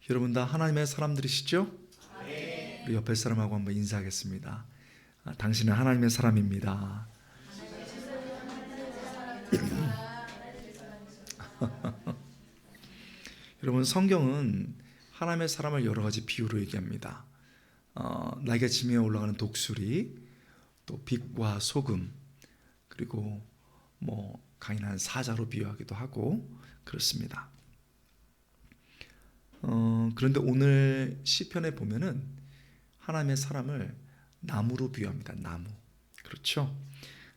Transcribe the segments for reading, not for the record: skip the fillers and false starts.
여러분 다 하나님의 사람들이시죠? 우리 옆에 사람하고 한번 인사하겠습니다. 당신은 하나님의 사람입니다. 여러분, 성경은 하나님의 사람을 여러 가지 비유로 얘기합니다. 날개치며 올라가는 독수리, 또 빛과 소금, 그리고 강인한 사자로 비유하기도 하고 그렇습니다. 그런데 오늘 시편에 보면은 하나님의 사람을 나무로 비유합니다. 나무. 그렇죠?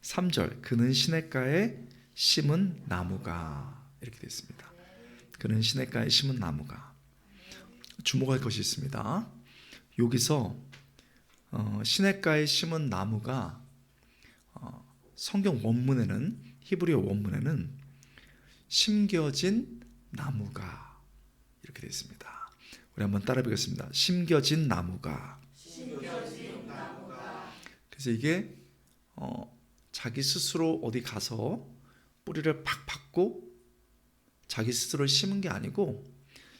3절, 그는 시냇가에 심은 나무가, 이렇게 되어 있습니다. 그는 시냇가에 심은 나무가. 주목할 것이 있습니다. 여기서 시냇가에 심은 나무가 성경 원문에는, 히브리어 원문에는 심겨진 나무가, 이렇게 되어 있습니다. 우리 한번 따라 보겠습니다. 심겨진 나무가. 그래서 이게 자기 스스로 어디 가서 뿌리를 팍 팠고 자기 스스로 심은 게 아니고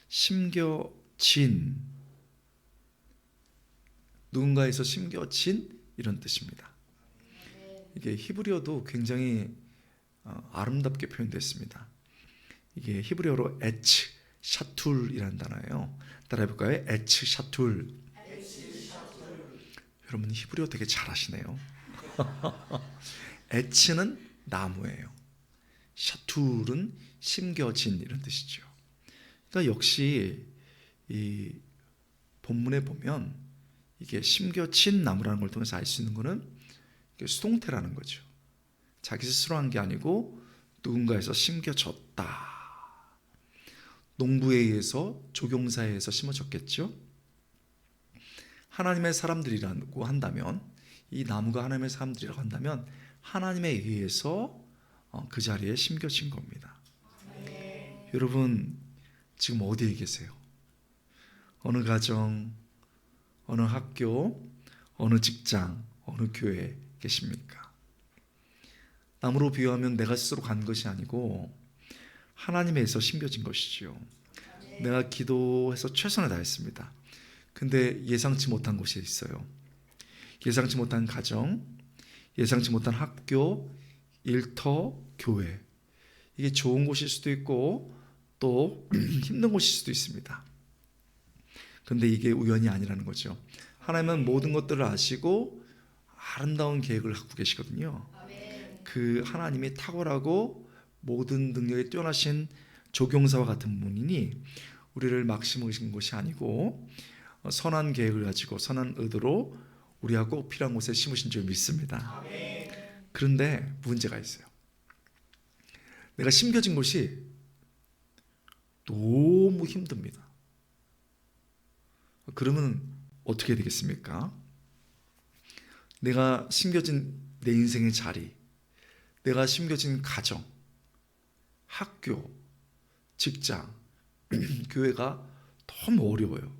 심겨진, 누군가에서 심겨진, 이런 뜻입니다. 이게 히브리어도 굉장히 아름답게 표현됐습니다. 이게 히브리어로 에츠 샤툴이라는 단어예요. 따라해볼까요? 에츠 샤툴. 여러분 히브리어 되게 잘하시네요. 에츠는 나무예요. 샤툴은 심겨진, 이런 뜻이죠. 그러니까 역시 이 본문에 보면 이게 심겨진 나무라는 걸 통해서 알 수 있는 것은 수동태라는 거죠. 자기 스스로 한 게 아니고 누군가에서 심겨졌다. 농부에 의해서, 조경사에 의해서 심어졌겠죠. 하나님의 사람들이라고 한다면, 이 나무가 하나님의 사람들이라고 한다면 하나님에 의해서 그 자리에 심겨진 겁니다. 여러분 지금 어디에 계세요? 어느 가정, 어느 학교, 어느 직장, 어느 교회에 계십니까? 나무로 비유하면 내가 스스로 간 것이 아니고 하나님에서 심겨진 것이죠. 내가 기도해서 최선을 다했습니다. 근데 예상치 못한 곳이 있어요. 예상치 못한 가정, 예상치 못한 학교, 일터, 교회. 이게 좋은 곳일 수도 있고 또 힘든 곳일 수도 있습니다. 그런데 이게 우연이 아니라는 거죠. 하나님은 모든 것들을 아시고 아름다운 계획을 갖고 계시거든요. 그 하나님이 탁월하고 모든 능력에 뛰어나신 조경사와 같은 분이니 우리를 막 심으신 것이 아니고 선한 계획을 가지고 선한 의도로 우리가 꼭 필요한 곳에 심으신 줄 믿습니다. 그런데 문제가 있어요. 내가 심겨진 곳이 너무 힘듭니다. 그러면 어떻게 되겠습니까? 내가 심겨진 내 인생의 자리, 내가 심겨진 가정, 학교, 직장, 교회가 너무 어려워요.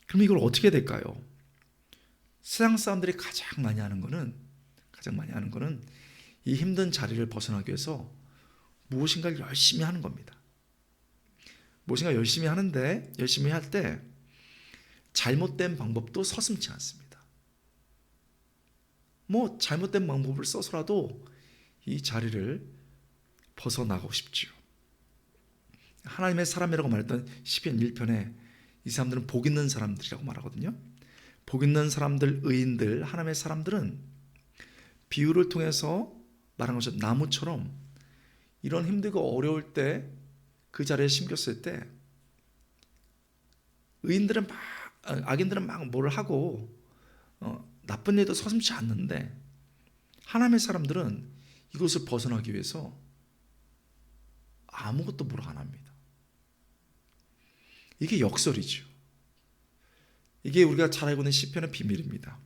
그럼 이걸 어떻게 해야 될까요? 세상 사람들이 가장 많이 하는 거는 이 힘든 자리를 벗어나기 위해서 무엇인가를 열심히 하는 겁니다. 무엇인가 열심히 하는데, 열심히 할 때 잘못된 방법도 서슴지 않습니다. 잘못된 방법을 써서라도 이 자리를 벗어나고 싶지요. 하나님의 사람이라고 말했던 시편 1편에 이 사람들은 복 있는 사람들이라고 말하거든요. 복 있는 사람들, 의인들, 하나님의 사람들은 비유를 통해서 말한 것처럼 나무처럼 이런 힘들고 어려울 때 그 자리에 심겼을 때 의인들은 악인들은 뭐를 하고 나쁜 일도 서슴지 않는데 하나님의 사람들은 이것을 벗어나기 위해서 아무것도 뭘 안 합니다. 이게 역설이죠. 이게 우리가 잘 알고 있는 시편의 비밀입니다.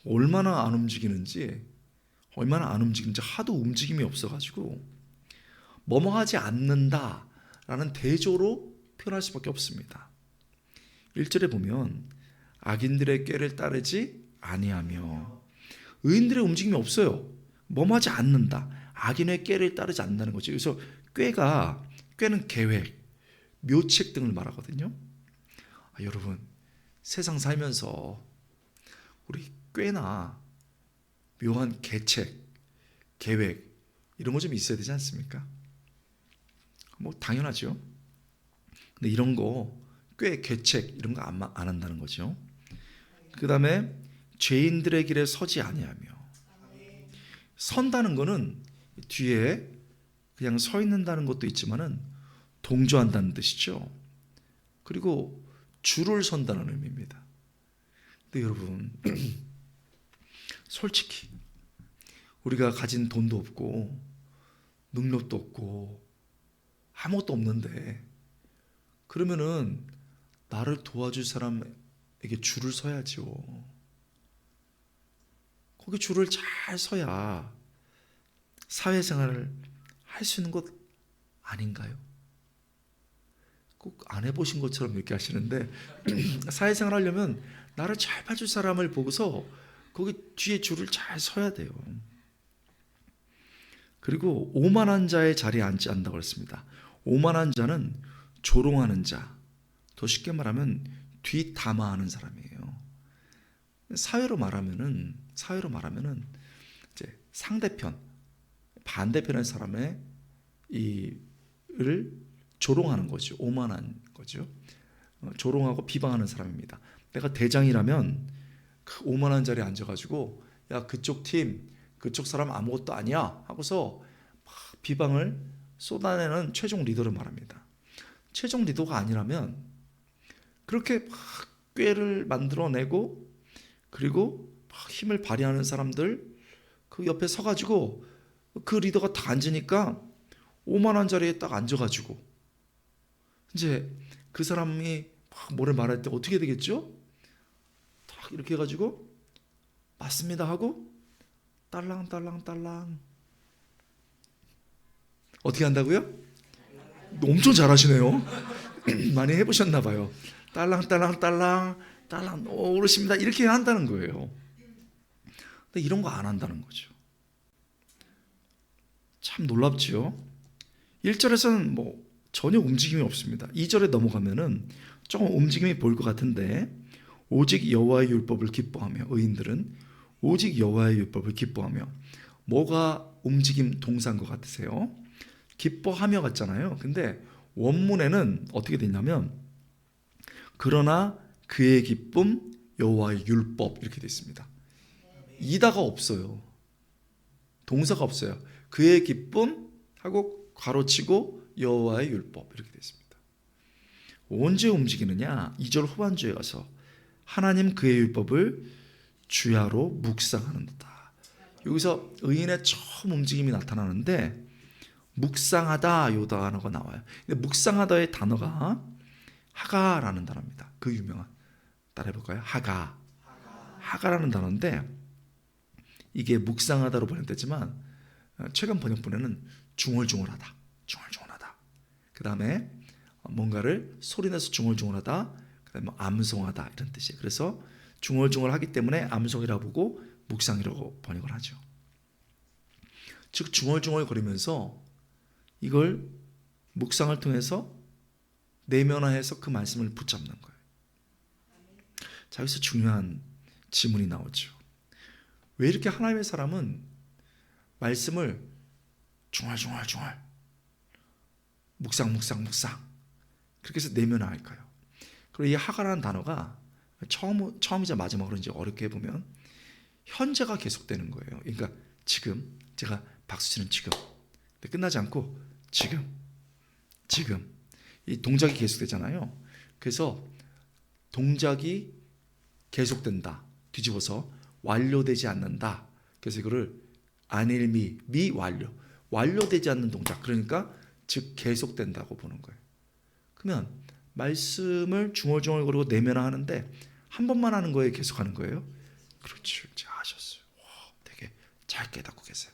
얼마나 안 움직이는지 하도 움직임이 없어가지고 뭐뭐하지 않는다라는 대조로 표현할 수밖에 없습니다. 1절에 보면 악인들의 꾀를 따르지 아니하며, 의인들의 움직임이 없어요. 뭐뭐하지 않는다, 악인의 꾀를 따르지 않는다는 거죠. 그래서 꾀는 계획, 묘책 등을 말하거든요. 여러분, 세상 살면서 우리 꽤나 묘한 계책, 계획 이런 거 좀 있어야 되지 않습니까? 뭐 당연하죠. 근데 이런 거 꽤 계책 이런 거 안 한다는 거죠. 그 다음에 죄인들의 길에 서지 아니하며. 선다는 거는 뒤에 그냥 서 있는다는 것도 있지만은 동조한다는 뜻이죠. 그리고 줄을 선다는 의미입니다. 근데 여러분, 솔직히 우리가 가진 돈도 없고 능력도 없고 아무것도 없는데, 그러면은 나를 도와줄 사람에게 줄을 서야죠. 거기 줄을 잘 서야 사회생활을 할 수 있는 것 아닌가요? 꼭 안 해보신 것처럼 이렇게 하시는데 사회생활 하려면 나를 잘 봐줄 사람을 보고서 거기 뒤에 줄을 잘 서야 돼요. 그리고 오만한 자의 자리에 앉지 않는다고 그랬습니다. 오만한 자는 조롱하는 자, 더 쉽게 말하면 뒷담화하는 사람이에요. 사회로 말하면은 이제 상대편, 반대편의 사람의 이를 조롱하는 거죠. 오만한 거죠. 조롱하고 비방하는 사람입니다. 내가 대장이라면 그 오만한 자리에 앉아가지고 야, 그쪽 팀, 그쪽 사람 아무것도 아니야 하고서 막 비방을 쏟아내는 최종 리더를 말합니다. 최종 리더가 아니라면 그렇게 막 꾀를 만들어내고 그리고 막 힘을 발휘하는 사람들 그 옆에 서가지고 그 리더가 다 앉으니까 오만한 자리에 딱 앉아가지고 이제 그 사람이 막 뭐를 말할 때 어떻게 되겠죠? 딱 이렇게 해가지고 맞습니다 하고 딸랑딸랑딸랑 어떻게 한다고요? 엄청 잘하시네요. 많이 해보셨나 봐요. 딸랑딸랑딸랑 딸랑 오르십니다 이렇게 한다는 거예요. 근데 이런 거 안 한다는 거죠. 참 놀랍지요. 1절에서는 뭐 전혀 움직임이 없습니다. 2절에 넘어가면은 조금 움직임이 보일 것 같은데, 오직 여호와의 율법을 기뻐하며, 의인들은 오직 여호와의 율법을 기뻐하며. 뭐가 움직임 동사인 것 같으세요? 기뻐하며 같잖아요. 근데 원문에는 어떻게 되냐면 그러나 그의 기쁨 여호와의 율법 이렇게 되어 있습니다. 이다가 없어요. 동사가 없어요. 그의 기쁨 하고 가로치고 여호와의 율법 이렇게 되어 있습니다. 언제 움직이느냐? 2절 후반주에 가서 하나님 그의 율법을 주야로 묵상하는도다. 여기서 의인의 처음 움직임이 나타나는데 묵상하다 요 단어가 나와요. 근데 묵상하다의 단어가 하가라는 단어입니다. 그 유명한, 따라해볼까요? 하가라는 단어인데 이게 묵상하다로 번역되지만 최근 번역본에는 중얼중얼하다, 그 다음에 뭔가를 소리내서 중얼중얼하다, 그 다음에 암송하다 이런 뜻이에요. 그래서 중얼중얼하기 때문에 암송이라고 보고 묵상이라고 번역을 하죠. 즉 중얼중얼거리면서 이걸 묵상을 통해서 내면화해서 그 말씀을 붙잡는 거예요. 자, 여기서 중요한 질문이 나오죠. 왜 이렇게 하나님의 사람은 말씀을 중얼중얼 묵상 그렇게 해서 내면화할까요? 그리고 이 하가라는 단어가 처음이자 마지막으로 이제 어렵게 해보면 현재가 계속되는 거예요. 그러니까 지금, 제가 박수 치는 지금, 끝나지 않고 지금 이 동작이 계속되잖아요. 그래서 동작이 계속된다, 뒤집어서 완료되지 않는다. 그래서 이거를 안일미, 완료되지 않는 동작, 그러니까 즉 계속된다고 보는 거예요. 그러면 말씀을 중얼중얼거리고 내면화하는데 한 번만 하는 거예요, 계속하는 거예요? 그렇죠, 이제 아셨어요. 되게 잘 깨닫고 계세요.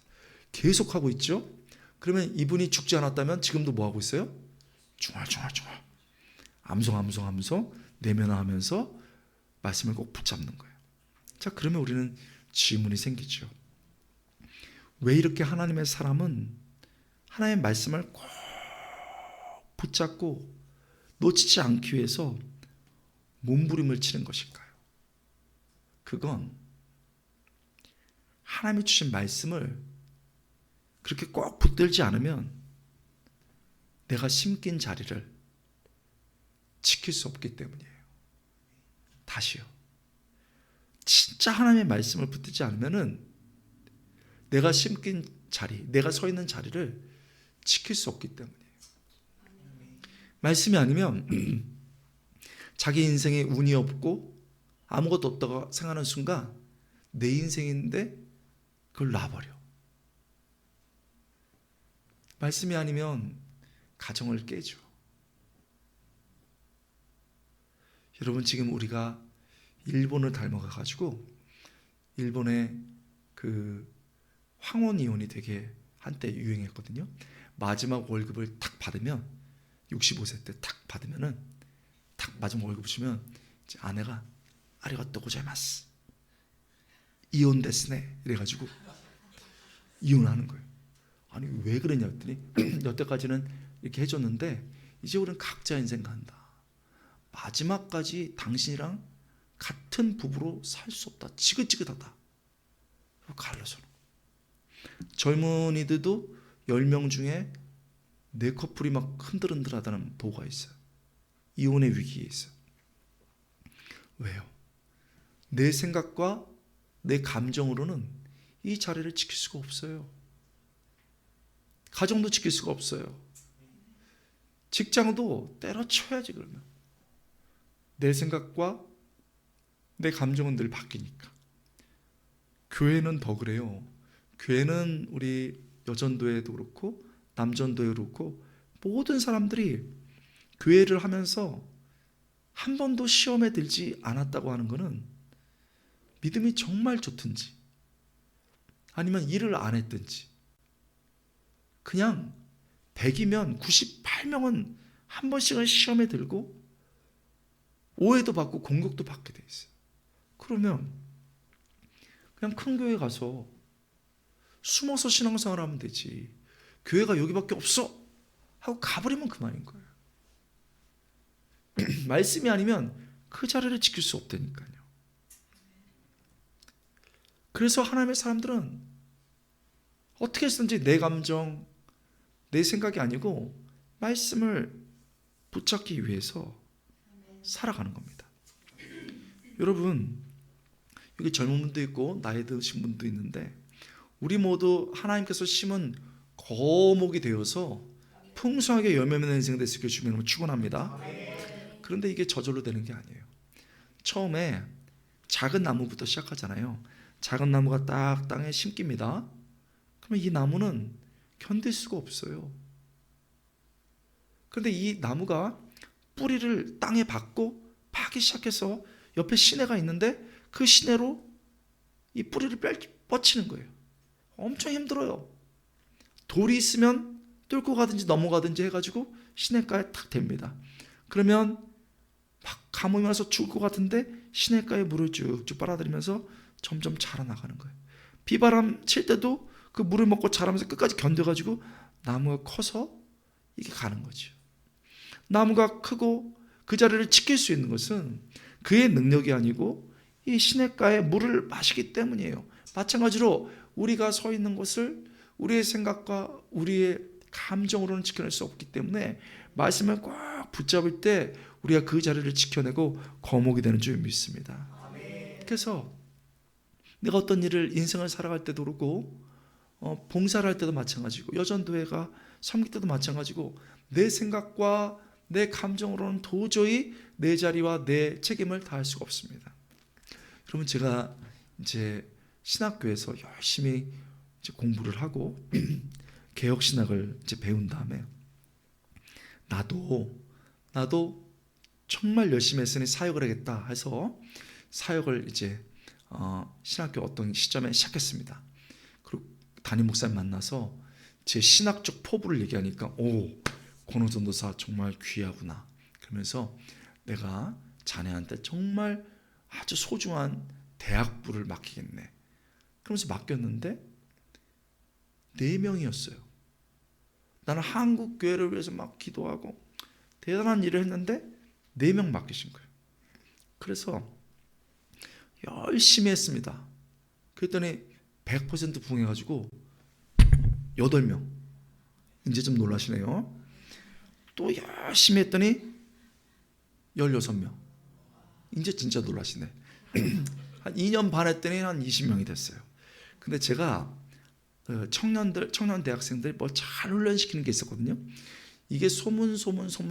계속하고 있죠. 그러면 이분이 죽지 않았다면 지금도 뭐 하고 있어요? 중얼중얼 암송 내면화하면서 말씀을 꼭 붙잡는 거예요. 자, 그러면 우리는 질문이 생기죠. 왜 이렇게 하나님의 사람은 하나님의 말씀을 꼭 붙잡고 놓치지 않기 위해서 몸부림을 치는 것일까요? 그건 하나님이 주신 말씀을 그렇게 꼭 붙들지 않으면 내가 심긴 자리를 지킬 수 없기 때문이에요. 다시요. 진짜 하나님의 말씀을 붙들지 않으면은 내가 심긴 자리, 내가 서 있는 자리를 지킬 수 없기 때문이에요. 말씀이 아니면 자기 인생에 운이 없고 아무것도 없다고 생각하는 순간 내 인생인데 그걸 놔버려. 말씀이 아니면 가정을 깨죠. 여러분, 지금 우리가 일본을 닮아가지고 일본의 그 황혼이혼이 되게 한때 유행했거든요. 마지막 월급을 탁 받으면 65세 때 탁 받으면은 탁 마지막 월급 주면 이제 아내가 아리가또 고자이마스 이혼 데스네 이래가지고 이혼하는 거예요. 아니 왜 그러냐 했더니 여태까지는 이렇게 해줬는데 이제 우리는 각자 인생 간다. 마지막까지 당신이랑 같은 부부로 살 수 없다. 지긋지긋하다. 갈라서는 젊은이들도 10명 중에 4커플이 막 흔들흔들하다는 보고가 있어요. 이혼의 위기에 있어요. 왜요? 내 생각과 내 감정으로는 이 자리를 지킬 수가 없어요. 가정도 지킬 수가 없어요. 직장도 때려쳐야지. 그러면 내 생각과 내 감정은 늘 바뀌니까. 교회는 더 그래요. 교회는 우리 여전도회도 그렇고 남전도회도 그렇고 모든 사람들이 교회를 하면서 한 번도 시험에 들지 않았다고 하는 것은 믿음이 정말 좋든지 아니면 일을 안 했든지 그냥 100이면 98명은 한 번씩은 시험에 들고 오해도 받고 공격도 받게 돼 있어요. 그러면 그냥 큰 교회 가서 숨어서 신앙생활 하면 되지. 교회가 여기밖에 없어 하고 가버리면 그만인 거예요. 말씀이 아니면 그 자리를 지킬 수 없다니까요. 그래서 하나님의 사람들은 어떻게 해서든지 내 감정, 내 생각이 아니고 말씀을 붙잡기 위해서 살아가는 겁니다. 여러분, 여기 젊은 분도 있고 나이 드신 분도 있는데 우리 모두 하나님께서 심은 거목이 되어서 풍성하게 열매 맺는 인생 될 수 있게 주님을 축원합니다. 그런데 이게 저절로 되는 게 아니에요. 처음에 작은 나무부터 시작하잖아요. 작은 나무가 딱 땅에 심깁니다. 그러면 이 나무는 견딜 수가 없어요. 그런데 이 나무가 뿌리를 땅에 박고 파기 시작해서 옆에 시내가 있는데 그 시내로 이 뿌리를 뻗치는 거예요. 엄청 힘들어요. 돌이 있으면 뚫고 가든지 넘어가든지 해가지고 시냇가에 탁 댑니다. 그러면 막 가뭄이 와서 죽을 것 같은데 시냇가에 물을 쭉쭉 빨아들이면서 점점 자라나가는 거예요. 비바람 칠 때도 그 물을 먹고 자라면서 끝까지 견뎌가지고 나무가 커서 이게 가는 거죠. 나무가 크고 그 자리를 지킬 수 있는 것은 그의 능력이 아니고 이 시냇가의 물을 마시기 때문이에요. 마찬가지로 우리가 서 있는 곳을 우리의 생각과 우리의 감정으로는 지켜낼 수 없기 때문에 말씀을 꼭 붙잡을 때 우리가 그 자리를 지켜내고 거목이 되는 줄 믿습니다. 그래서 내가 어떤 일을 인생을 살아갈 때도 그렇고 봉사를 할 때도 마찬가지고 여전도회가 섬길 때도 마찬가지고 내 생각과 내 감정으로는 도저히 내 자리와 내 책임을 다할 수가 없습니다. 여러분, 제가 이제 신학교에서 열심히 이제 공부를 하고 개혁 신학을 이제 배운 다음에 나도 정말 열심히 했으니 사역을 하겠다 해서 사역을 이제 신학교 어떤 시점에 시작했습니다. 그리고 담임 목사님 만나서 제 신학적 포부를 얘기하니까 권호 전도사 정말 귀하구나. 그러면서 내가 자네한테 정말 아주 소중한 대학부를 맡기겠네. 그러면서 맡겼는데 4명이었어요. 나는 한국 교회를 위해서 막 기도하고 대단한 일을 했는데 4명 맡기신 거예요. 그래서 열심히 했습니다. 그랬더니 100% 부응해가지고 8명. 이제 좀 놀라시네요. 또 열심히 했더니 16명. 이제 진짜 놀라시네. 한 2년 반 했더니 한 20명이 됐어요. 근데 제가 청년 대학생들 뭐 잘 훈련시키는 게 있었거든요. 이게 소문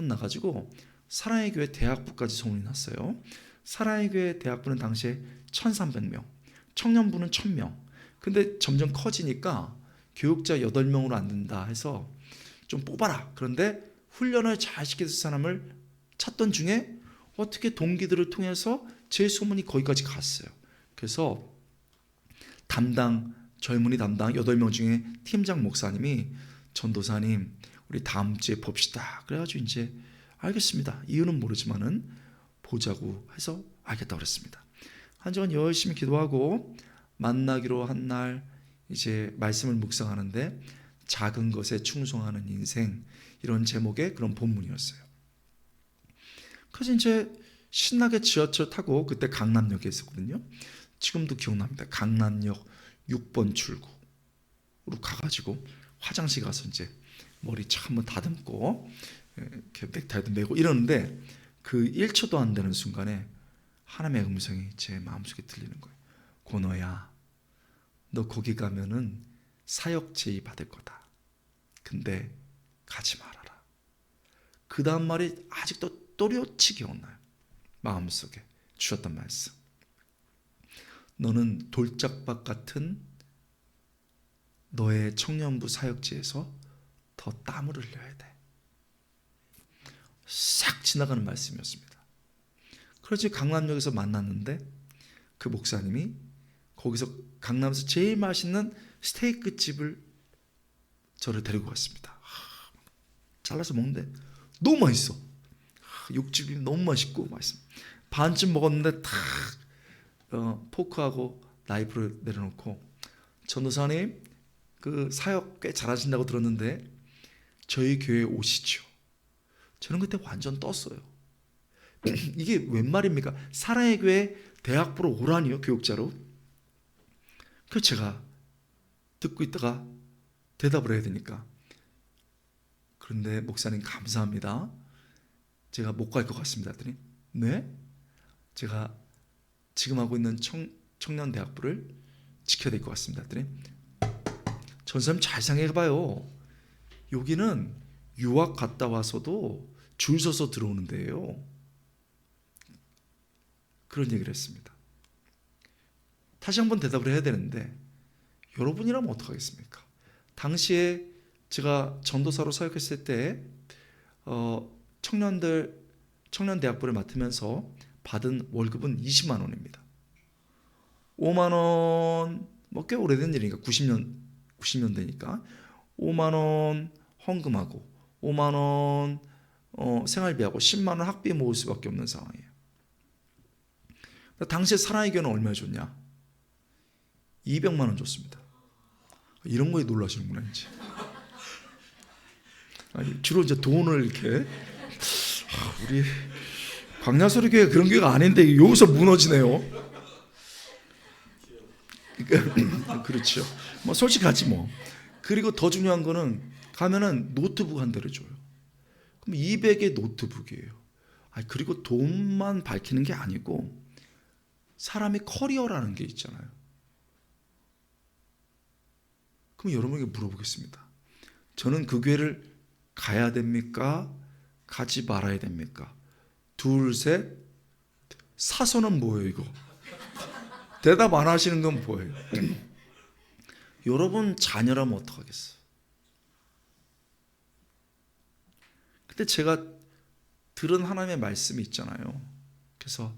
나가지고 사랑의 교회 대학부까지 소문이 났어요. 사랑의 교회 대학부는 당시에 1,300명, 청년부는 1,000명. 근데 점점 커지니까 교육자 8명으로 안 된다 해서 좀 뽑아라. 그런데 훈련을 잘 시켜줄 사람을 찾던 중에 어떻게 동기들을 통해서 제 소문이 거기까지 갔어요. 그래서 젊은이 담당 8명 중에 팀장 목사님이 전도사님 우리 다음 주에 봅시다. 그래가지고 이제 알겠습니다. 이유는 모르지만은 보자고 해서 알겠다고 그랬습니다. 한 시간 열심히 기도하고 만나기로 한 날 이제 말씀을 묵상하는데 작은 것에 충성하는 인생 이런 제목의 그런 본문이었어요. 그래서 이제 신나게 지하철 타고 그때 강남역에 있었거든요. 지금도 기억납니다. 강남역 6번 출구로 가가지고 화장실 가서 이제 머리 참 한번 다듬고 이렇게 넥타이도 매고 이러는데 그 1초도 안 되는 순간에 하나님의 음성이 제 마음속에 들리는 거예요. 권호야, 너 거기 가면은 사역 제의 받을 거다. 근데 가지 말아라. 그 다음 말이 아직도 또렷이 기억나요. 마음속에 주셨던 말씀. 너는 돌짝밭 같은 너의 청년부 사역지에서 더 땀을 흘려야 돼. 싹 지나가는 말씀이었습니다. 그래서 강남역에서 만났는데 그 목사님이 거기서 강남에서 제일 맛있는 스테이크 집을 저를 데리고 갔습니다. 잘라서 먹는데 너무 맛있어. 육즙이 너무 맛있고 맛있어. 반쯤 먹었는데 탁 포크하고 나이프를 내려놓고 전도사님 그 사역 꽤 잘하신다고 들었는데 저희 교회에 오시죠. 저는 그때 완전 떴어요. 이게 웬 말입니까? 사랑의 교회 대학부로 오라니요, 교육자로. 그래서 제가 듣고 있다가 대답을 해야 되니까 그런데 목사님 감사합니다. 제가 못 갈 것 같습니다. 했더니 네? 제가 지금 하고 있는 청년 대학부를 지켜야 될 것 같습니다. 했더니 전사님 잘 생각해봐요. 여기는 유학 갔다 와서도 줄 서서 들어오는 데예요. 그런 얘기를 했습니다. 다시 한번 대답을 해야 되는데 여러분이라면 어떡하겠습니까? 당시에 제가 전도사로 사역했을 때 청년 대학부를 맡으면서 받은 월급은 20만 원입니다. 5만 원, 뭐 꽤 오래된 일이니까 90년대니까 5만 원 헌금하고 5만 원 생활비하고 10만 원 학비 모을 수밖에 없는 상황이에요. 당시에 사랑의 교회는 얼마 줬냐? 200만 원 줬습니다. 이런 거에 놀라시는구나 이제. 아니, 주로 이제 돈을 이렇게 우리 광야소리교회 그런 교회가 아닌데 여기서 무너지네요. 그러니까 그렇죠. 뭐 솔직하지 뭐. 그리고 더 중요한 거는 가면은 노트북 한 대를 줘요. 그럼 200의 노트북이에요. 그리고 돈만 밝히는 게 아니고 사람의 커리어라는 게 있잖아요. 그럼 여러분에게 물어보겠습니다. 저는 그 교회를 가야 됩니까? 가지 말아야 됩니까? 둘, 셋. 사선은 뭐예요 이거? 대답 안 하시는 건 뭐예요? 여러분 자녀라면 어떡하겠어요? 근데 제가 들은 하나님의 말씀이 있잖아요. 그래서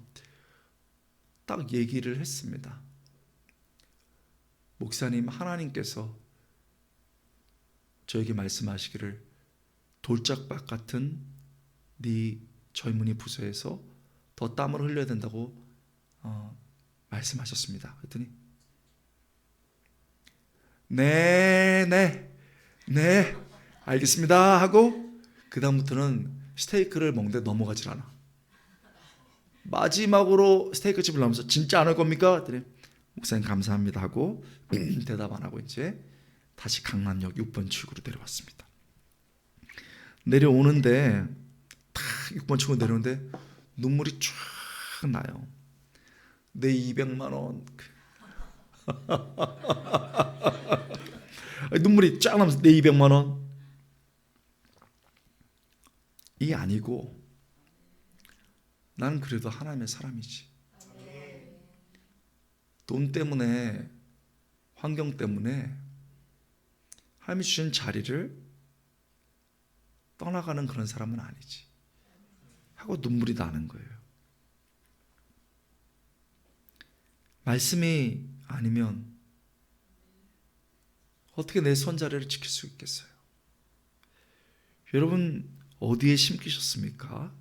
딱 얘기를 했습니다. 목사님, 하나님께서 저에게 말씀하시기를 돌짝밭 같은 네 젊은이 부서에서 더 땀을 흘려야 된다고 말씀하셨습니다. 그랬더니 네 알겠습니다 하고 그 다음부터는 스테이크를 먹는데 넘어가질 않아. 마지막으로 스테이크 집을 나오면서 진짜 안 할 겁니까? 그랬더니 목사님 감사합니다 하고 대답 안 하고 이제 다시 강남역 6번 출구로 내려왔습니다. 내려오는데 딱 6번 출구 내려오는데 눈물이 쫙 나요. 내 200만 원 눈물이 쫙 나면서 내 200만 원 이 아니고 나는 그래도 하나님의 사람이지. 돈 때문에 환경 때문에 하나님이 주신 자리를 떠나가는 그런 사람은 아니지 하고 눈물이 나는 거예요. 말씀이 아니면 어떻게 내 손자리를 지킬 수 있겠어요? 여러분 어디에 심기셨습니까?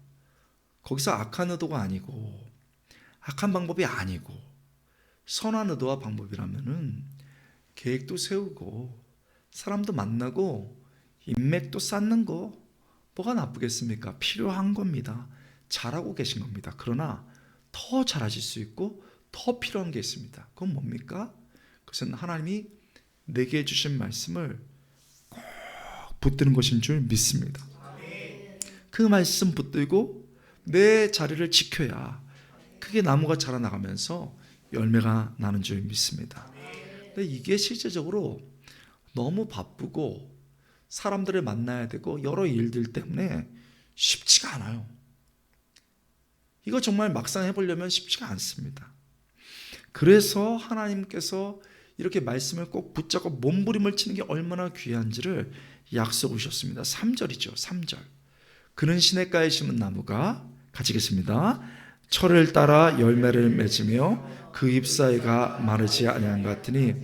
거기서 악한 의도가 아니고 악한 방법이 아니고 선한 의도와 방법이라면은 계획도 세우고 사람도 만나고 인맥도 쌓는 거 뭐가 나쁘겠습니까? 필요한 겁니다. 잘하고 계신 겁니다. 그러나 더 잘하실 수 있고 더 필요한 게 있습니다. 그건 뭡니까? 그것은 하나님이 내게 주신 말씀을 꼭 붙드는 것인 줄 믿습니다. 그 말씀 붙들고 내 자리를 지켜야 크게 나무가 자라나가면서 열매가 나는 줄 믿습니다. 근데 이게 실제적으로 너무 바쁘고 사람들을 만나야 되고 여러 일들 때문에 쉽지가 않아요. 이거 정말 막상 해보려면 쉽지가 않습니다. 그래서 하나님께서 이렇게 말씀을 꼭 붙잡고 몸부림을 치는 게 얼마나 귀한지를 약속해 주셨습니다. 3절이죠. 3절. 그는 시냇가에 심은 나무가 같이 읽겠습니다. 철을 따라 열매를 맺으며 그 잎사이가 마르지 아니한 것 같으니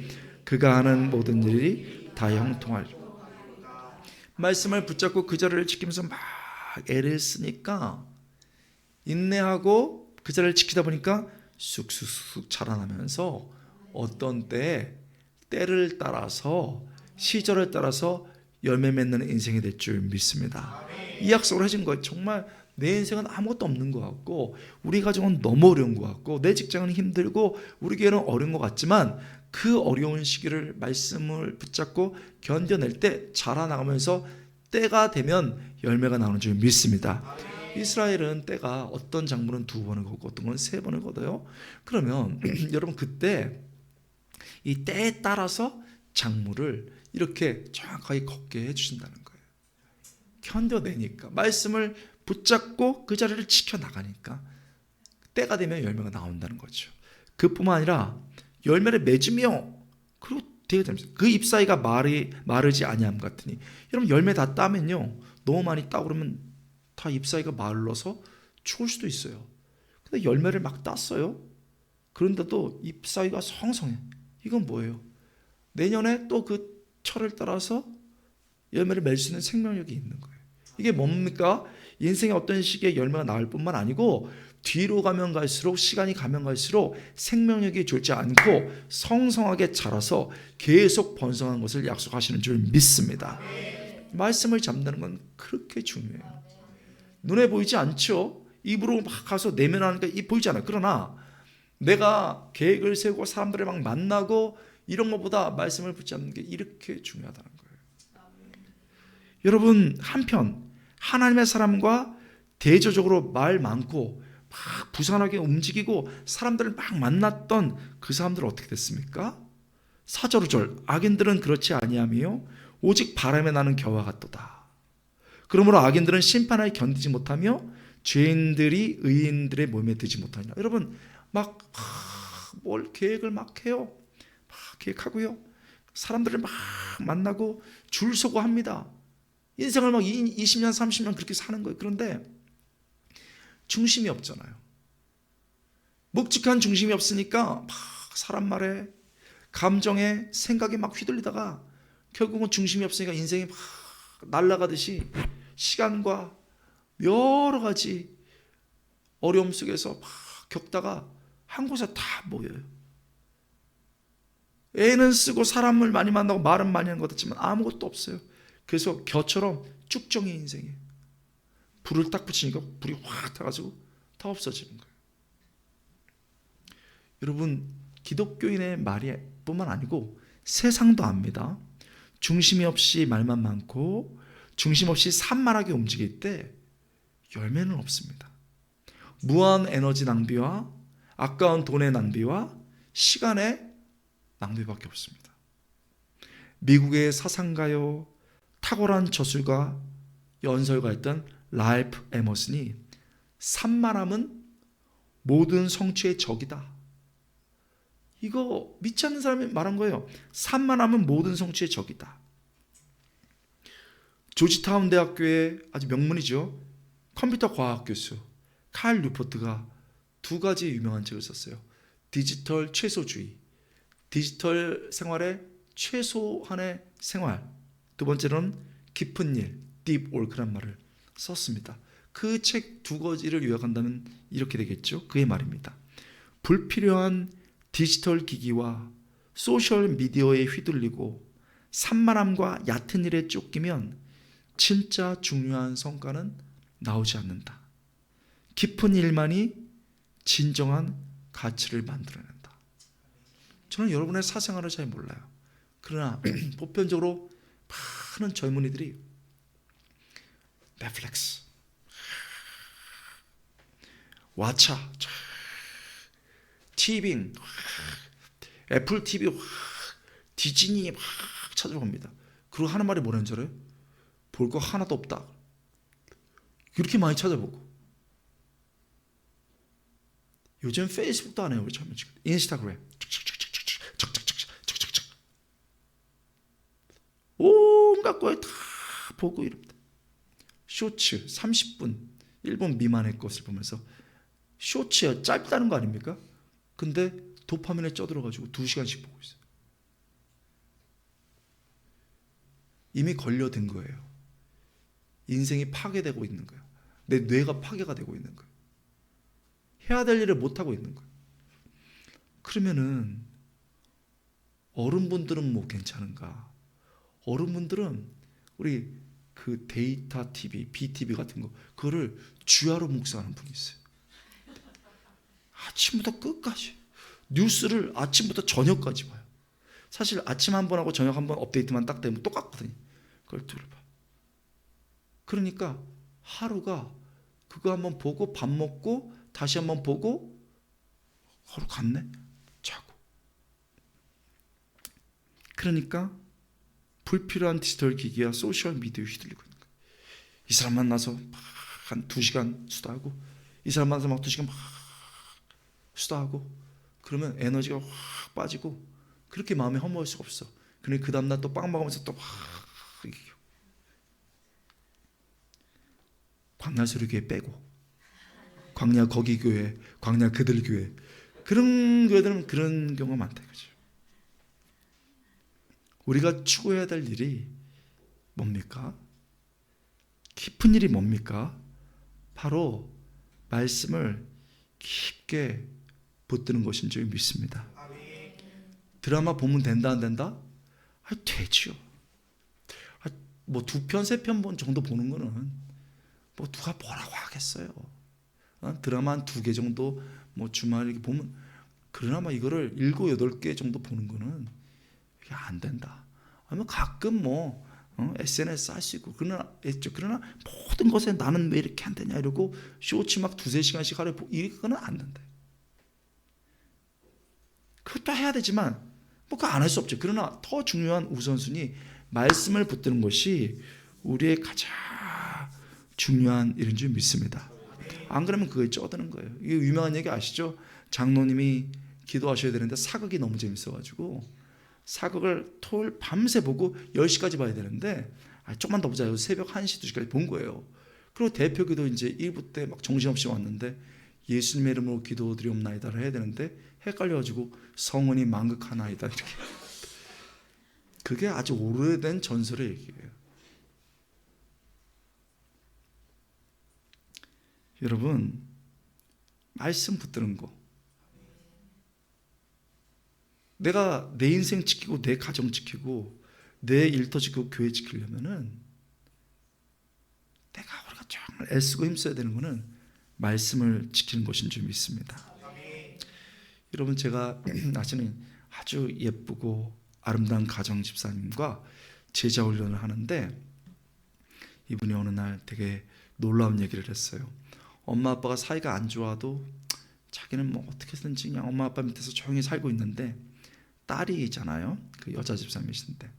그가 하는 모든 일이 다 형통하리라. 말씀을 붙잡고 그 자리를 지키면서 막 애를 쓰니까 인내하고 그 자리를 지키다 보니까 쑥쑥쑥 자라나면서 어떤 때를 따라서 시절을 따라서 열매 맺는 인생이 될 줄 믿습니다. 이 약속을 해준 거예요. 정말 내 인생은 아무것도 없는 것 같고 우리 가정은 너무 어려운 것 같고 내 직장은 힘들고 우리 교회는 어려운 것 같지만 그 어려운 시기를 말씀을 붙잡고 견뎌낼 때 자라나가면서 때가 되면 열매가 나오는 줄 믿습니다. 이스라엘은 때가 어떤 작물은 2번을 걷고 어떤 건 3번을 걷어요. 그러면 여러분 그때 이 때에 따라서 작물을 이렇게 정확하게 걷게 해주신다는 거예요. 견뎌내니까 말씀을 붙잡고 그 자리를 지켜나가니까 때가 되면 열매가 나온다는 거죠. 그뿐만 아니라 열매를 맺으며 그리고 되게 됩니다. 그 잎사이가 마르지 아니함 같으니 여러분 열매 다 따면요 너무 많이 따고 그러면 다 잎사이가 말라서 죽을 수도 있어요. 근데 열매를 막 땄어요. 그런데도 잎사이가 성성해. 이건 뭐예요? 내년에 또 그 철을 따라서 열매를 맺을 수 있는 생명력이 있는 거예요. 이게 뭡니까? 인생의 어떤 시기에 열매가 나올 뿐만 아니고 뒤로 가면 갈수록 시간이 가면 갈수록 생명력이 죽지 않고 성성하게 자라서 계속 번성하는 것을 약속하시는 줄 믿습니다. 말씀을 잡는 건 그렇게 중요해요. 눈에 보이지 않죠? 입으로 막 가서 내면하니까 보이지 않아요. 그러나 내가 계획을 세우고 사람들을 막 만나고 이런 것보다 말씀을 붙잡는 게 이렇게 중요하다는 거예요. 여러분 한편 하나님의 사람과 대조적으로 말 많고 막 부산하게 움직이고 사람들을 막 만났던 그 사람들은 어떻게 됐습니까? 4절 5절 악인들은 그렇지 아니하며 오직 바람에 나는 겨와 같도다. 그러므로 악인들은 심판을 견디지 못하며 죄인들이 의인들의 몸에 들지 못하냐. 여러분 막 뭘 계획을 막 해요. 막 계획하고요. 사람들을 막 만나고 줄 서고 합니다. 인생을 막 20년 30년 그렇게 사는 거예요. 그런데 중심이 없잖아요. 묵직한 중심이 없으니까 막 사람 말에 감정에 생각에 막 휘둘리다가 결국은 중심이 없으니까 인생이 막 날아가듯이 시간과 여러 가지 어려움 속에서 막 겪다가 한 곳에 다 모여요. 애는 쓰고 사람을 많이 만나고 말은 많이 하는 것 같지만 아무것도 없어요. 그래서 겨처럼 쭉정이 인생이에요. 불을 딱 붙이니까 불이 확 타가지고 다 없어지는 거예요. 여러분, 기독교인의 말이 뿐만 아니고 세상도 압니다. 중심이 없이 말만 많고 중심 없이 산만하게 움직일 때 열매는 없습니다. 무한 에너지 낭비와 아까운 돈의 낭비와 시간의 낭비밖에 없습니다. 미국의 사상가요, 탁월한 저술가, 연설가였던 랄프 에머슨이 산만함은 모든 성취의 적이다. 이거 믿지 않는 사람이 말한 거예요. 산만함은 모든 성취의 적이다. 조지타운 대학교의 아주 명문이죠. 컴퓨터 과학 교수 칼 뉴포트가 두 가지 유명한 책을 썼어요. 디지털 최소주의, 디지털 생활의 최소한의 생활. 두 번째로는 깊은 일, deep work란 말을 썼습니다. 그 책 두 가지를 요약한다면 이렇게 되겠죠. 그의 말입니다. 불필요한 디지털 기기와 소셜 미디어에 휘둘리고 산만함과 얕은 일에 쫓기면 진짜 중요한 성과는 나오지 않는다. 깊은 일만이 진정한 가치를 만들어낸다. 저는 여러분의 사생활을 잘 몰라요. 그러나 보편적으로 많은 젊은이들이 넷플릭스, 왓챠, 티빙, 애플 TV, 디즈니 막 찾아봅니다. 그리고 하는 말이 뭐라는 줄 알아요? 볼 거 하나도 없다. 이렇게 많이 찾아보고. 요즘 페이스북도 안 해요. 우리 젊은 친구들. 인스타그램. 온갖 거에 다 보고 이럽니다. 쇼츠 30분, 1분 미만의 것을 보면서 쇼츠야 짧다는 거 아닙니까? 근데 도파민에 쪄들어가지고 2시간씩 보고 있어요. 이미 걸려든 거예요. 인생이 파괴되고 있는 거예요. 내 뇌가 파괴가 되고 있는 거예요. 해야 될 일을 못하고 있는 거예요. 그러면은 어른분들은 뭐 괜찮은가? 어른분들은 우리 그 데이터 TV, BTV 같은 거 그거를 주야로 묵상하는 분이 있어요. 아침부터 끝까지 뉴스를 아침부터 저녁까지 봐요. 사실 아침 한 번 하고 저녁 한 번 업데이트만 딱 되면 똑같거든요. 그걸 둘러봐. 그러니까 하루가 그거 한번 보고 밥 먹고 다시 한번 보고 하루 갔네? 자고. 그러니까 불필요한 디지털 기기와 소셜 미디어에 휘둘리고 있는 거예요. 이 사람 만나서 한 2시간 수다하고 이 사람 만나서 막 2시간 막 수다하고 그러면 에너지가 확 빠지고 그렇게 마음이 허무할 수가 없어. 그러니 그 다음날 또 빵 먹으면서 또 막 광야 소리교회 빼고 광야 거기 교회, 광야 그들 교회 그런 교회들은 그런 경우가 많다 이거죠. 우리가 추구해야 될 일이 뭡니까? 깊은 일이 뭡니까? 바로 말씀을 깊게 붙드는 것인 줄 믿습니다. 드라마 보면 된다 안 된다? 되지요. 뭐 2편 3편 정도 보는 거는 뭐 누가 뭐라고 하겠어요. 드라마 한 2개 정도 뭐 주말에 보면 그나마 이거를 7, 8개 정도 보는 거는 이게 안 된다. 아니면 가끔 뭐 SNS 할 수 있고 그러나 모든 것에 나는 왜 이렇게 안 되냐 이러고 쇼츠 막 2-3시간씩 하루에 이거는 안 된다. 그것도 해야 되지만 뭐 그거 안 할 수 없죠. 그러나 더 중요한 우선순위 말씀을 붙드는 것이 우리의 가장 중요한 일인 줄 믿습니다. 안 그러면 그거에 쩌드는 거예요. 이게 유명한 얘기 아시죠? 장로님이 기도하셔야 되는데 사극이 너무 재밌어가지고 사극을 토요일 밤새 보고 10시까지 봐야 되는데 조금만 더 보자. 새벽 1시, 2시까지 본 거예요. 그리고 대표기도 이제 1부 때 막 정신없이 왔는데 예수님의 이름으로 기도드리옵나이다를 해야 되는데 헷갈려가지고 성은이 만극하나이다 이렇게. 그게 아주 오래된 전설의 얘기예요. 여러분 말씀 붙드는 거 내가 내 인생 지키고 내 가정 지키고 내 일터 지키고 교회 지키려면은 우리가 정말 애쓰고 힘써야 되는 것은 말씀을 지키는 것인 줄 믿습니다. 여러분, 제가 아시는 아주 예쁘고 아름다운 가정 집사님과 제자 훈련을 하는데, 이분이 어느 날 되게 놀라운 얘기를 했어요. 엄마 아빠가 사이가 안 좋아도 자기는 뭐 어떻게든지 그냥 엄마 아빠 밑에서 조용히 살고 있는데, 딸이잖아요. 그 여자 집사님이신데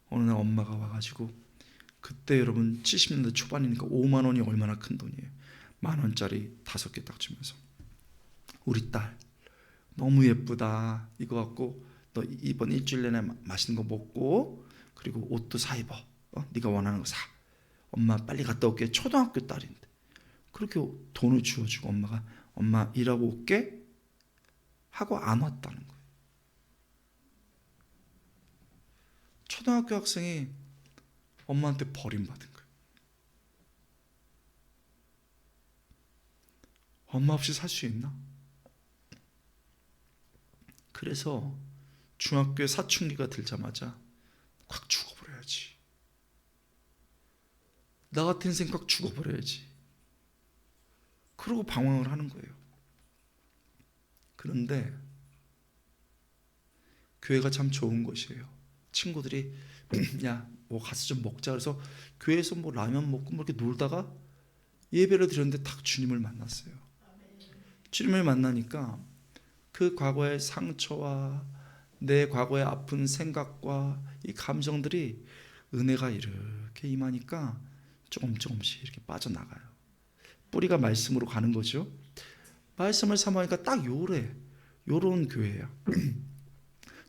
어느 날 엄마가 와가지고, 그때 여러분 70년대 초반이니까 5만 원이 얼마나 큰 돈이에요. 10,000원짜리 5개 딱 주면서, 우리 딸 너무 예쁘다, 이거 갖고 너 이번 일주일 내내 맛있는 거 먹고 그리고 옷도 사 입어, 네가 원하는 거 사, 엄마 빨리 갔다 올게. 초등학교 딸인데 그렇게 돈을 주어주고 엄마가 엄마 일하고 올게 하고 안 왔다는 거예요. 초등학교 학생이 엄마한테 버림받은 거예요. 엄마 없이 살 수 있나? 그래서 중학교에 사춘기가 들자마자 콱 죽어버려야지, 나 같은 인생 꽉 죽어버려야지, 그러고 방황을 하는 거예요. 그런데 교회가 참 좋은 것이에요. 친구들이 야 뭐 가서 좀 먹자 그래서 교회에서 뭐 라면 먹고 뭐 이렇게 놀다가 예배를 드렸는데 딱 주님을 만났어요. 주님을 만나니까 그 과거의 상처와 내 과거의 아픈 생각과 이 감정들이 은혜가 이렇게 임하니까 조금씩 이렇게 빠져나가요. 뿌리가 말씀으로 가는 거죠. 말씀을 사모하니까 딱 요런 교회야.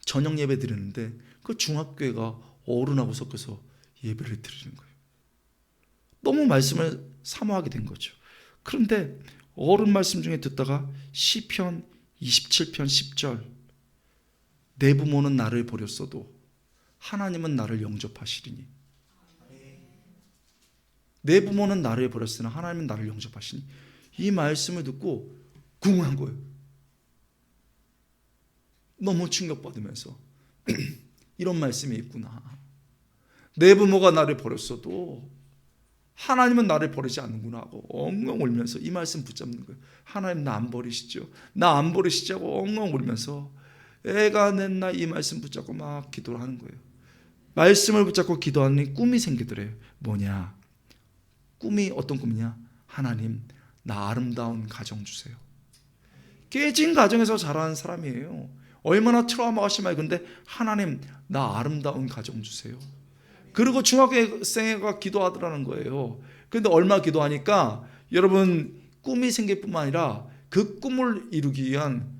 저녁 예배 드리는데 그 중학교회가 어른하고 섞여서 예배를 드리는 거예요. 너무 말씀을 사모하게 된 거죠. 그런데 어른 말씀 중에 듣다가 시편 27편 10절, 내 부모는 나를 버렸어도 하나님은 나를 영접하시리니, 내 부모는 나를 버렸으나 하나님은 나를 영접하시니, 이 말씀을 듣고 궁금한 거예요. 너무 충격받으면서 이런 말씀이 있구나. 내 부모가 나를 버렸어도 하나님은 나를 버리지 않는구나 하고 엉엉 울면서 이 말씀 붙잡는 거예요. 하나님 나 안 버리시죠? 나 안 버리시자고 엉엉 울면서 애가 냈나 이 말씀 붙잡고 막 기도를 하는 거예요. 말씀을 붙잡고 기도하니 꿈이 생기더래요. 뭐냐? 꿈이 어떤 꿈이냐? 하나님 나 아름다운 가정 주세요. 깨진 가정에서 자라는 사람이에요. 얼마나 트라우마가 심해요. 근데 하나님 나 아름다운 가정 주세요. 그리고 중학생애가 기도하더라는 거예요. 그런데 얼마 기도하니까 여러분 꿈이 생길 뿐만 아니라 그 꿈을 이루기 위한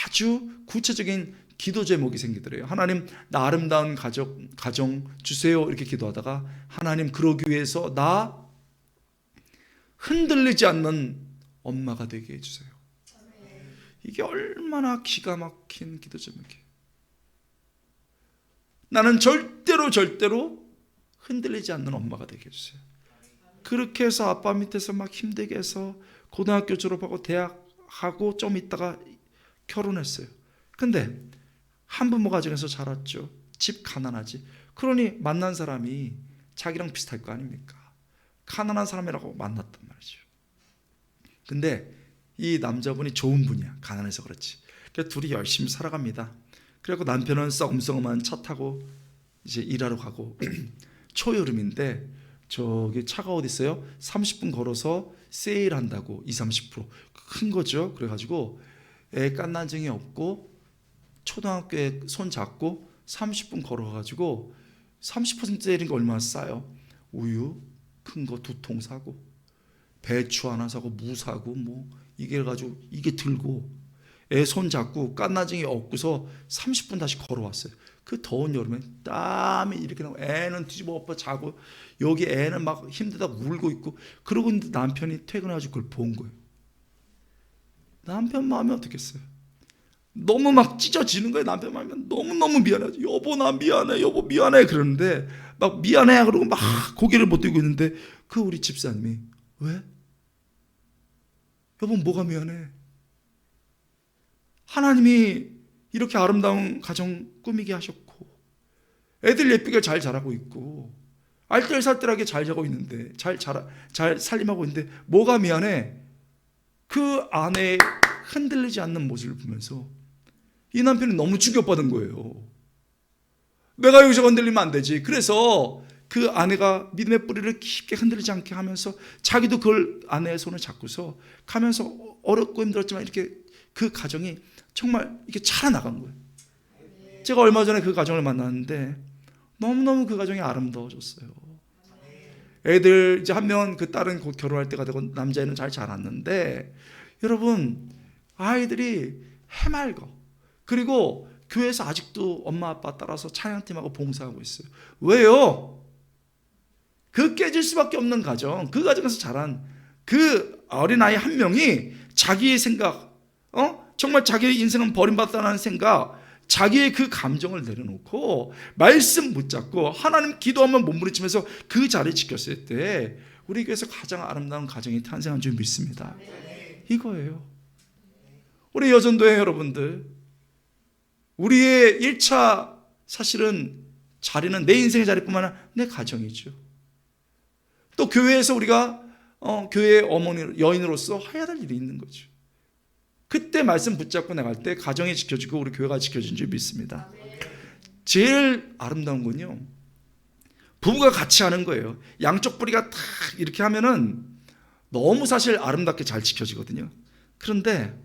아주 구체적인 기도 제목이 생기더래요. 하나님 나 아름다운 가정 주세요. 이렇게 기도하다가 하나님 그러기 위해서 나 흔들리지 않는 엄마가 되게 해주세요. 이게 얼마나 기가 막힌 기도 제목이에요. 나는 절대로 흔들리지 않는 엄마가 되게 해주세요. 그렇게 해서 아빠 밑에서 막 힘들게 해서 고등학교 졸업하고 대학하고 좀 있다가 결혼했어요. 근데 한부모 가정에서 자랐죠. 집 가난하지. 그러니 만난 사람이 자기랑 비슷할 거 아닙니까? 가난한 사람이라고 만났단 말이죠. 근데 이 남자분이 좋은 분이야. 가난해서 그렇지. 그래서 둘이 열심히 살아갑니다. 그리고 남편은 썩음썩음한 차 타고 이제 일하러 가고 초여름인데 저기 차가 어디 있어요? 30분 걸어서 세일한다고 20-30% 큰 거죠. 그래가지고 애 깐난쟁이 없고 초등학교에 손 잡고 30분 걸어가지고 30% 세일인 거 얼마나 싸요? 우유 큰 거 2통 사고 배추 하나 사고 무 사고 뭐 이게 가지고 이게 들고 애 손 잡고 깐난쟁이 업고서 30분 다시 걸어왔어요. 그 더운 여름에 땀이 이렇게 나고 애는 뒤집어 엎어 자고 여기 애는 막 힘들다고 울고 있고 그러고 있는데 남편이 퇴근해가지고 그걸 본 거예요. 남편 마음이 어떻겠어요? 너무 막 찢어지는 거예요. 남편 마음이 너무너무 미안해. 여보 나 미안해. 여보 미안해. 그러는데 막 미안해 그러고 막 고개를 못 들고 있는데 그 우리 집사님이 왜? 여보 뭐가 미안해? 하나님이 이렇게 아름다운 가정 꾸미게 하셨고 애들 예쁘게 잘 자라고 있고 알뜰살뜰하게 잘 자고 있는데, 잘 살림하고 있는데 뭐가 미안해? 그 아내의 흔들리지 않는 모습을 보면서 이 남편이 너무 충격받은 거예요. 내가 여기서 흔들리면 안 되지. 그래서 그 아내가 믿음의 뿌리를 깊게 흔들리지 않게 하면서 자기도 그걸 아내의 손을 잡고서 가면서 어렵고 힘들었지만 이렇게 그 가정이 정말 이렇게 자라나간 거예요. 제가 얼마 전에 그 가정을 만났는데 너무너무 그 가정이 아름다워졌어요. 애들 이제 한 명은 그 딸은 곧 결혼할 때가 되고 남자애는 잘 자랐는데, 여러분 아이들이 해맑어. 그리고 교회에서 아직도 엄마 아빠 따라서 찬양팀하고 봉사하고 있어요. 왜요? 그 깨질 수밖에 없는 가정, 그 가정에서 자란 그 어린아이 한 명이 자기의 생각, 정말 자기의 인생은 버림받았다는 생각, 자기의 그 감정을 내려놓고 말씀 붙잡고 하나님 기도하면 몸부림치면서 그 자리를 지켰을 때 우리 교회에서 가장 아름다운 가정이 탄생한 줄 믿습니다. 이거예요. 우리 여전도의 여러분들, 우리의 1차 사실은 자리는 내 인생의 자리뿐만 아니라 내 가정이죠. 또 교회에서 우리가 교회의 어머니, 여인으로서 해야 될 일이 있는 거죠. 그때 말씀 붙잡고 나갈 때 가정이 지켜지고 우리 교회가 지켜진 줄 믿습니다. 제일 아름다운 건요, 부부가 같이 하는 거예요. 양쪽 뿌리가 딱 이렇게 하면은 너무 사실 아름답게 잘 지켜지거든요. 그런데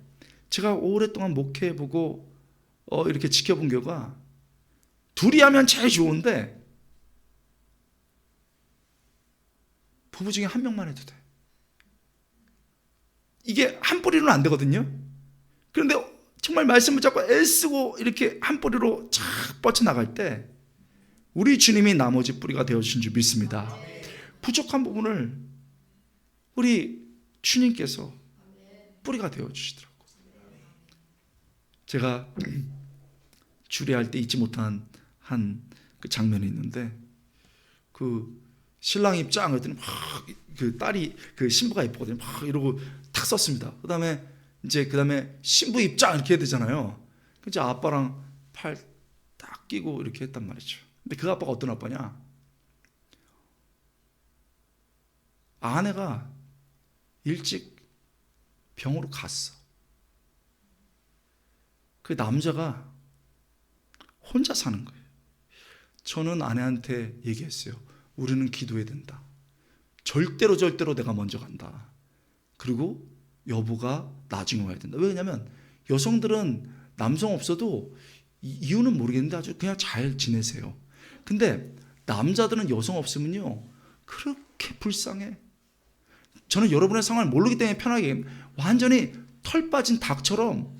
제가 오랫동안 목회해보고 이렇게 지켜본 결과 둘이 하면 제일 좋은데 부부 중에 한 명만 해도 돼. 이게 한 뿌리로는 안 되거든요. 그런데 정말 말씀을 잡고 애쓰고 이렇게 한 뿌리로 쫙 뻗쳐나갈 때 우리 주님이 나머지 뿌리가 되어주신 줄 믿습니다. 부족한 부분을 우리 주님께서 뿌리가 되어주시더라고요. 제가 주례할 때 잊지 못한 한 그 장면이 있는데, 그 신랑이 짱 했더니 막 그 딸이 그 신부가 예쁘거든요. 막 이러고 탁 썼습니다. 그다음에 신부 입장 이렇게 해야 되잖아요. 이제 아빠랑 팔 딱 끼고 이렇게 했단 말이죠. 근데 그 아빠가 어떤 아빠냐? 아내가 일찍 병으로 갔어. 그 남자가 혼자 사는 거예요. 저는 아내한테 얘기했어요. 우리는 기도해야 된다. 절대로 내가 먼저 간다. 그리고 여보가 나중에 와야 된다. 왜냐하면 여성들은 남성 없어도 이유는 모르겠는데 아주 그냥 잘 지내세요. 근데 남자들은 여성 없으면요 그렇게 불쌍해. 저는 여러분의 상황을 모르기 때문에 편하게, 완전히 털 빠진 닭처럼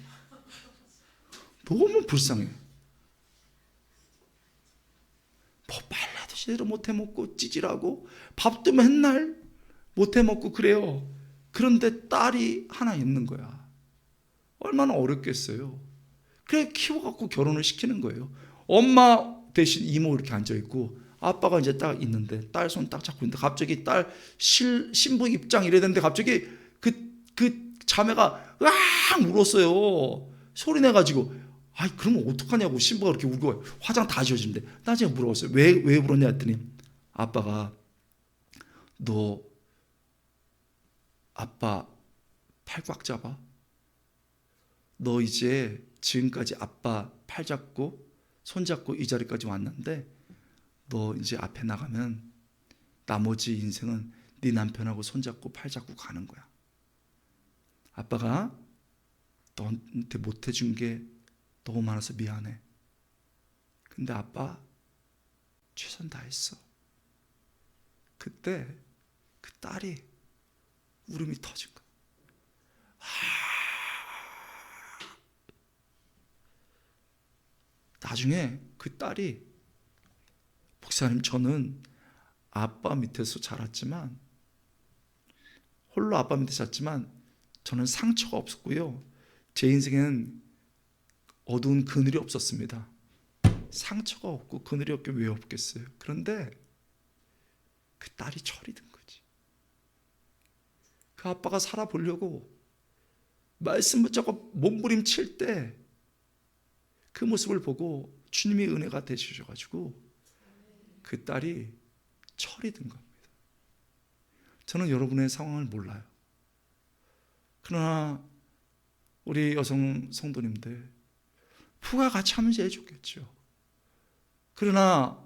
너무 불쌍해. 뭐 빨래도 제대로 못해 먹고 찌질하고 밥도 맨날 못해 먹고 그래요. 그런데 딸이 하나 있는 거야. 얼마나 어렵겠어요. 그래 키워갖고 결혼을 시키는 거예요. 엄마 대신 이모 이렇게 앉아있고 아빠가 이제 딱 있는데 딸 손 딱 잡고 있는데 갑자기 딸 신부 입장 이래야 되는데 갑자기 그 자매가 으악 울었어요. 소리 내가지고 그러면 어떡하냐고, 신부가 그렇게 울고 화장 다 지워진대. 나중에 물어봤어요. 왜 울었냐 했더니 아빠가 너 아빠 팔 꽉 잡아. 너 이제 지금까지 아빠 팔 잡고 손 잡고 이 자리까지 왔는데 너 이제 앞에 나가면 나머지 인생은 네 남편하고 손 잡고 팔 잡고 가는 거야. 아빠가 너한테 못 해준 게 너무 많아서 미안해. 근데 아빠 최선 다했어. 그때 그 딸이 울음이 터진 거야. 나중에 그 딸이, 목사님 저는 아빠 밑에서 자랐지만, 홀로 아빠 밑에 잤지만 저는 상처가 없었고요. 제 인생에는 어두운 그늘이 없었습니다. 상처가 없고 그늘이 없게 왜 없겠어요? 그런데 그 딸이 철이 든 거지. 그 아빠가 살아보려고 말씀 붙잡고 몸부림칠 때 그 모습을 보고 주님의 은혜가 되셔가지고 그 딸이 철이 든 겁니다. 저는 여러분의 상황을 몰라요. 그러나 우리 여성 성도님들 부가 같이 하면 제일 좋겠죠. 그러나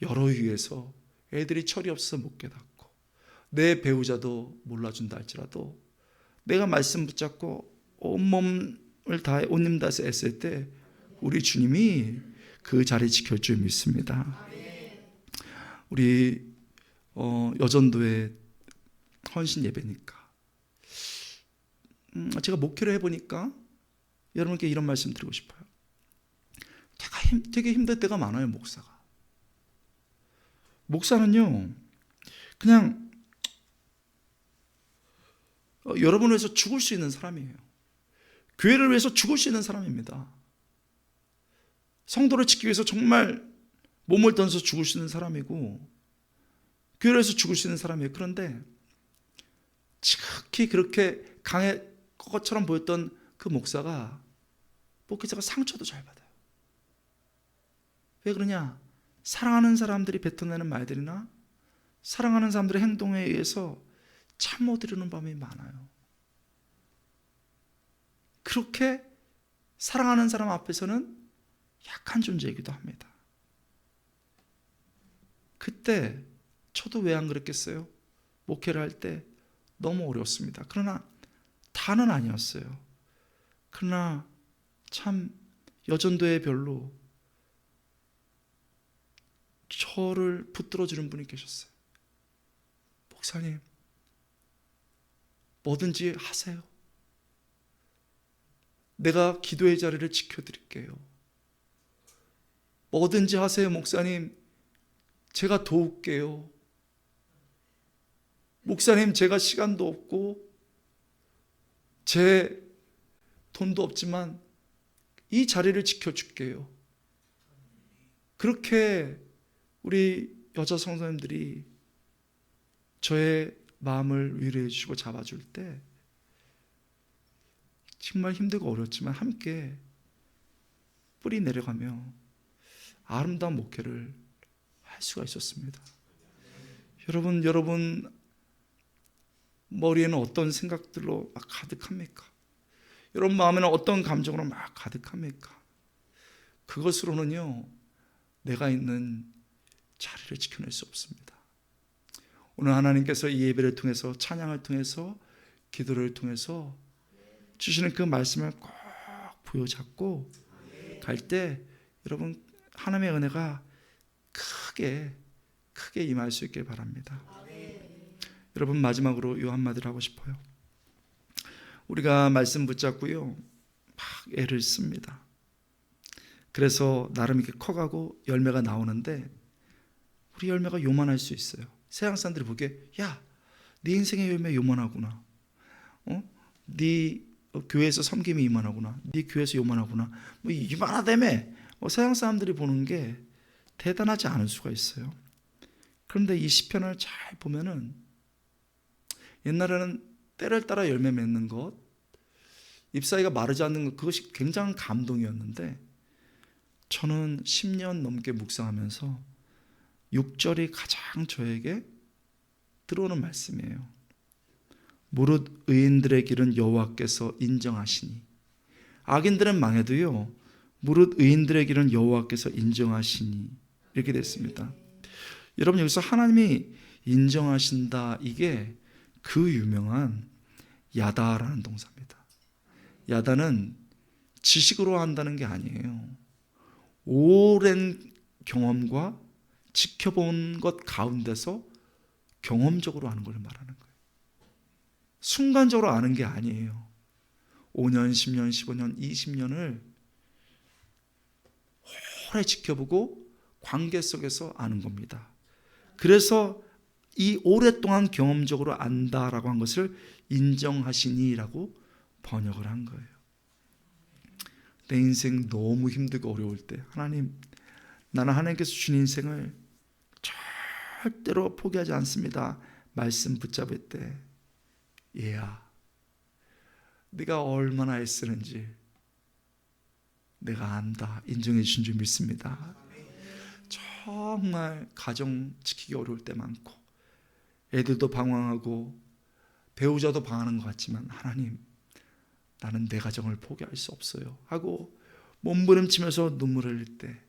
여러 이유에서 애들이 철이 없어서 못 깨닫고 내 배우자도 몰라준다 할지라도 내가 말씀 붙잡고 온몸을 다해 온힘 다해서 애쓸 때 우리 주님이 그 자리 지킬 줄 믿습니다. 우리 여전도의 헌신 예배니까 제가 목회를 해보니까 여러분께 이런 말씀 드리고 싶어요. 되게 힘들 때가 많아요. 목사는요 그냥 여러분을 위해서 죽을 수 있는 사람이에요. 교회를 위해서 죽을 수 있는 사람입니다. 성도를 지키기 위해서 정말 몸을 던져서 죽을 수 있는 사람이고 교회를 위해서 죽을 수 있는 사람이에요. 그런데 지극히 그렇게 강할 것처럼 보였던 그 목사가 목회자가 상처도 잘 받아요. 왜 그러냐? 사랑하는 사람들이 뱉어내는 말들이나 사랑하는 사람들의 행동에 의해서 잠 못 이루는 밤이 많아요. 그렇게 사랑하는 사람 앞에서는 약한 존재이기도 합니다. 그때 저도 왜 안 그랬겠어요? 목회를 할 때 너무 어려웠습니다. 그러나 다는 아니었어요. 그러나 참 여전도에 별로 저를 붙들어주는 분이 계셨어요. 목사님, 뭐든지 하세요. 내가 기도의 자리를 지켜드릴게요. 뭐든지 하세요, 목사님. 제가 도울게요. 목사님, 제가 시간도 없고 제 돈도 없지만 이 자리를 지켜줄게요. 그렇게 우리 여자 성도님들이 저의 마음을 위로해 주시고 잡아줄 때 정말 힘들고 어렵지만 함께 뿌리 내려가며 아름다운 목회를 할 수가 있었습니다. 여러분 머리에는 어떤 생각들로 막 가득합니까? 여러분 마음에는 어떤 감정으로 막 가득합니까? 그것으로는요 내가 있는 자리를 지켜낼 수 없습니다. 오늘 하나님께서 이 예배를 통해서 찬양을 통해서 기도를 통해서 주시는 그 말씀을 꼭 부여잡고 갈 때 여러분 하나님의 은혜가 크게 임할 수 있길 바랍니다. 여러분 마지막으로 요 한마디를 하고 싶어요. 우리가 말씀 붙잡고요 막 애를 씁니다. 그래서 나름 이렇게 커가고 열매가 나오는데 우리 열매가 요만할 수 있어요. 세상 사람들이 보기에 야, 네 인생의 열매 요만하구나. 네 교회에서 섬김이 이만하구나. 네 교회에서 요만하구나. 뭐 이만하다며. 세상 사람들이 보는 게 대단하지 않을 수가 있어요. 그런데 이 시편을 잘 보면은 옛날에는 때를 따라 열매 맺는 것, 잎사귀가 마르지 않는 것, 그것이 굉장한 감동이었는데 저는 10년 넘게 묵상하면서 6절이 가장 저에게 들어오는 말씀이에요. 무릇 의인들의 길은 여호와께서 인정하시니. 악인들은 망해도요 무릇 의인들의 길은 여호와께서 인정하시니. 이렇게 됐습니다. 여러분 여기서 하나님이 인정하신다, 이게 그 유명한 야다라는 동사입니다. 야다는 지식으로 한다는 게 아니에요. 오랜 경험과 지켜본 것 가운데서 경험적으로 아는 걸 말하는 거예요. 순간적으로 아는 게 아니에요. 5년, 10년, 15년, 20년을 오래 지켜보고 관계 속에서 아는 겁니다. 그래서 이 오랫동안 경험적으로 안다라고 한 것을 인정하시니라고 번역을 한 거예요. 내 인생 너무 힘들고 어려울 때 하나님, 나는 하나님께서 주신 인생을 절대로 포기하지 않습니다. 말씀 붙잡을 때 얘야, 네가 얼마나 애쓰는지 내가 안다. 인정해 주신 줄 믿습니다. 정말 가정 지키기 어려울 때 많고 애들도 방황하고 배우자도 방황하는 것 같지만 하나님, 나는 내 가정을 포기할 수 없어요 하고 몸부림치면서 눈물을 흘릴 때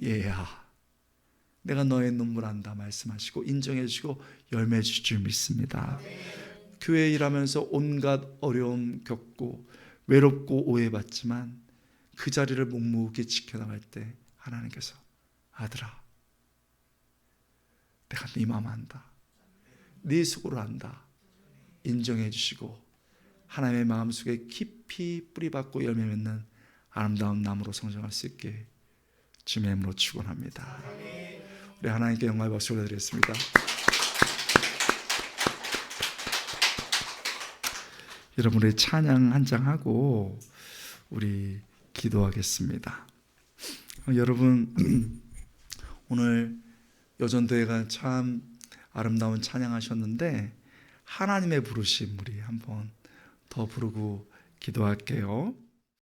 얘야, 내가 너의 눈물 안다 말씀하시고 인정해 주시고 열매 주실 줄 믿습니다. 교회 일하면서 온갖 어려움 겪고 외롭고 오해받지만 그 자리를 묵묵히 지켜나갈 때 하나님께서 아들아, 내가 네 마음 안다, 네 속으로 안다 인정해 주시고 하나님의 마음속에 깊이 뿌리박고 열매 맺는 아름다운 나무로 성장할 수 있게 주님의 이름으로 축원합니다. 우리 하나님께 영광의 박수 올려드리겠습니다. 여러분, 우리 찬양 한 장 하고 우리 기도하겠습니다. 여러분, 오늘 여전도회가 참 아름다운 찬양하셨는데 하나님의 부르심 우리 한번 더 부르고 기도할게요.